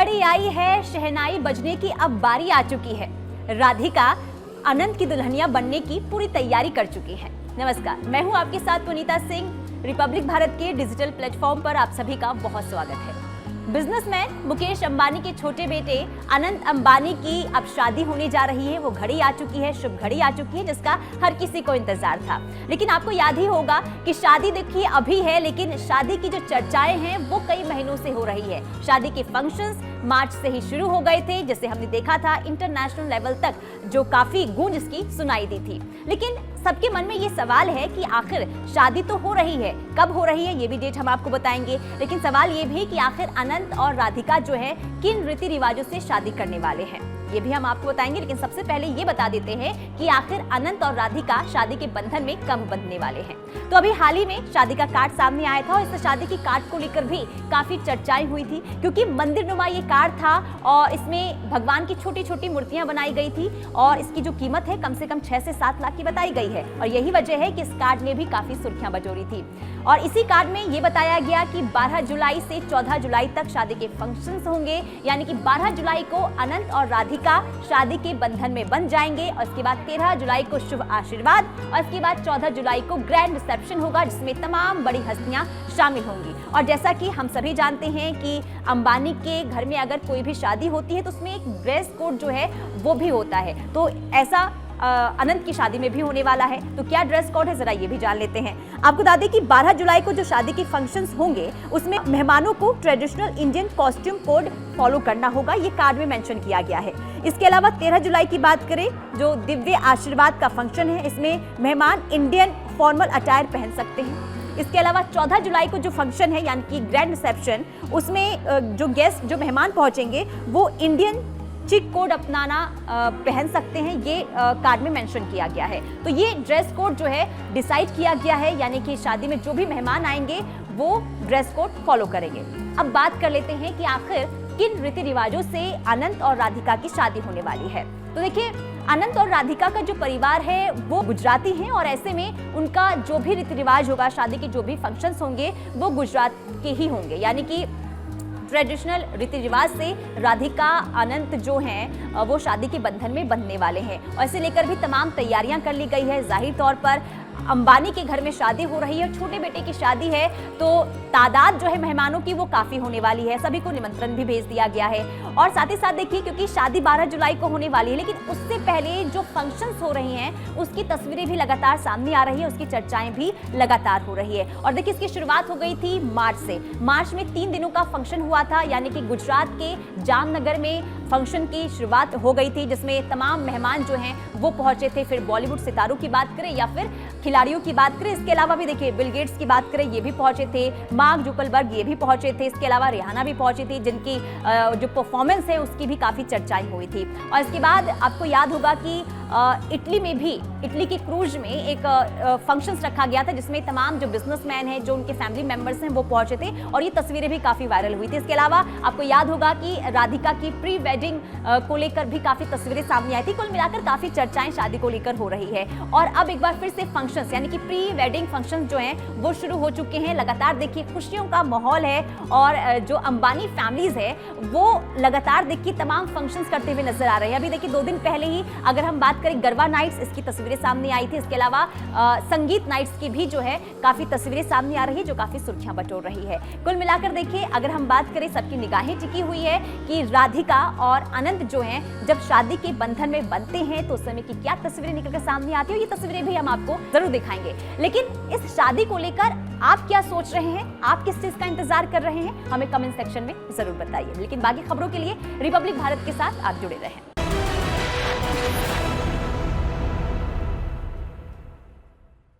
घड़ी आई है, शहनाई बजने की अब बारी आ चुकी है। राधिका अनंत की दुल्हनिया बनने की पूरी तैयारी कर चुकी है। नमस्कार, मैं हूं आपके साथ पुनीता सिंह। रिपब्लिक भारत के डिजिटल प्लेटफॉर्म पर आप सभी का बहुत स्वागत है। बिजनेसमैन मुकेश अंबानी के छोटे बेटे अनंत अंबानी की अब शादी होने जा रही है। वो घड़ी आ चुकी है, शुभ घड़ी आ चुकी है, जिसका हर किसी को इंतजार था। लेकिन आपको याद ही होगा कि शादी देखिए अभी है, लेकिन शादी की जो चर्चाएं हैं वो कई महीनों से हो रही है। शादी के फंक्शंस मार्च से ही शुरू हो गए थे, जैसे हमने देखा था इंटरनेशनल लेवल तक जो काफी गूंज इसकी सुनाई दी थी। लेकिन सबके मन में ये सवाल है कि आखिर शादी तो हो रही है, कब हो रही है ये भी डेट हम आपको बताएंगे। लेकिन सवाल ये भी कि आखिर अनंत और राधिका जो है किन रीति रिवाजों से शादी करने वाले हैं, ये भी हम आपको बताएंगे। लेकिन सबसे पहले ये बता देते हैं कि आखिर अनंत और राधिका शादी के बंधन में कब बंधने वाले हैं। तो अभी हाल ही में शादी का कार्ड सामने आया था और इस शादी की कार्ड को लेकर भी काफी चर्चाएं हुई थी, क्योंकि मंदिर नुमा ये कार्ड था और इसमें भगवान की छोटी छोटी मूर्तियां बनाई गई थी और इसकी जो कीमत है कम से कम 6 से 7 लाख की बताई गई है। और यही वजह है कि इस कार्ड ने भी काफी सुर्खियां बटोरी थी। और इसी कार्ड में ये बताया गया कि 12 जुलाई से 14 जुलाई तक शादी के फंक्शंस होंगे, यानी कि 12 जुलाई को अनंत और राधिका शादी के बंधन में बंध जाएंगे और इसके बाद 13 जुलाई को शुभ आशीर्वाद और इसके बाद 14 जुलाई को ग्रैंड रिसेप्शन होगा, जिसमें तमाम बड़ी हस्तियां शामिल होंगी। और जैसा कि हम सभी जानते हैं कि अंबानी के घर में अगर कोई भी शादी होती है तो उसमें एक ड्रेस कोड जो है वो भी होता है। तो ऐसा अनंत की शादी में भी होने वाला है। तो क्या ड्रेस कोड है, जरा ये भी जान लेते हैं। आपको बता दें कि 12 जुलाई को जो शादी के फंक्शंस होंगे उसमें मेहमानों को traditional Indian costume code follow करना होगा, ये कार्ड में मेंशन किया गया है। इसके अलावा 13 जुलाई की बात करें, जो दिव्य आशीर्वाद का फंक्शन है, इसमें मेहमान इंडियन फॉर्मल अटायर पहन सकते हैं। इसके अलावा 14 जुलाई को जो फंक्शन है यानी कि ग्रैंड रिसेप्शन, उसमें जो गेस्ट जो मेहमान पहुंचेंगे वो इंडियन चिक कोड अपनाना पहन सकते हैं, ये कार्ड में मेंशन किया गया है। तो ये ड्रेस कोड जो है डिसाइड किया गया है, यानी कि शादी में जो भी मेहमान आएंगे वो ड्रेस कोड फॉलो करेंगे। अब बात कर लेते हैं कि आखिर किन रीति रिवाजों से अनंत और राधिका की शादी होने वाली है। तो देखिए, अनंत और राधिका का जो परिवार है वो गुजराती हैं और ऐसे में उनका जो भी रीति रिवाज होगा, शादी के जो भी फंक्शंस होंगे वो गुजरात के ही होंगे, यानी कि ट्रेडिशनल रीति रिवाज से राधिका अनंत जो हैं वो शादी के बंधन में बंधने वाले हैं। और इसे लेकर भी तमाम तैयारियां कर ली गई है। जाहिर तौर पर अंबानी के घर में शादी हो रही है, छोटे बेटे की शादी है, तो तादाद जो है मेहमानों की वो काफी होने वाली है। सभी को निमंत्रण भी भेज दिया गया है। और साथ ही साथ देखिए, क्योंकि शादी 12 जुलाई को होने वाली है, लेकिन उससे पहले जो फंक्शंस हो रही हैं उसकी तस्वीरें भी लगातार सामने आ रही है, उसकी चर्चाएं भी लगातार हो रही है। और देखिए, इसकी शुरुआत हो गई थी मार्च से। मार्च में 3 दिनों का फंक्शन हुआ था, यानी कि गुजरात के जामनगर में फंक्शन की शुरुआत हो गई थी, जिसमें तमाम मेहमान जो हैं वो पहुंचे थे। फिर बॉलीवुड सितारों की बात करें या फिर खिलाड़ियों की बात करें, इसके अलावा भी देखिए बिल गेट्स की बात करें, ये भी पहुंचे थे। मार्क जुकरबर्ग ये भी पहुंचे थे। इसके अलावा रिहाना भी पहुंची थी, जिनकी जो परफॉर्मेंस है उसकी भी काफी चर्चाएं हुई थी। और इसके बाद आपको याद होगा कि इटली में भी, इटली के क्रूज में एक फंक्शंस रखा गया था, जिसमें तमाम जो बिजनेसमैन हैं, जो उनके फैमिली मेंबर्स हैं, वो पहुंचे थे और ये तस्वीरें भी काफी वायरल हुई थी। इसके अलावा आपको याद होगा कि राधिका की प्री वेडिंग को लेकर भी काफी तस्वीरें सामने आई थी। कुल मिलाकर काफी चर्चाएं शादी को लेकर हो रही है। और अब एक बार फिर से फंक्शंस यानी कि प्री वेडिंग फंक्शंस जो हैं वो शुरू हो चुके हैं। लगातार देखिए खुशियों का माहौल है और जो अंबानी फैमिलीज है वो लगातार देखिए तमाम फंक्शंस करते हुए नजर आ रहे हैं। अभी देखिए 2 दिन पहले ही अगर हम बात करें, गरबा नाइट्स, इसकी तस्वीरें सामने आई थी। इसके अलावा संगीत नाइट्स की भी जो है काफी तस्वीरें सामने आ रही है, जो काफी सुर्खियां बटोर रही है। कुल मिलाकर देखिए, अगर हम बात करें, सबकी निगाहें टिकी हुई है कि राधिका और अनंत जो हैं जब शादी के बंधन में बनते हैं तो उस समय की क्या तस्वीरें निकल कर सामने आती है। ये तस्वीरें भी हम आपको जरूर दिखाएंगे। लेकिन इस शादी को लेकर आप क्या सोच रहे हैं, आप किस चीज का इंतजार कर रहे हैं, हमें कमेंट सेक्शन में जरूर बताइए। लेकिन बाकी खबरों के लिए रिपब्लिक भारत के साथ आप जुड़े रहें।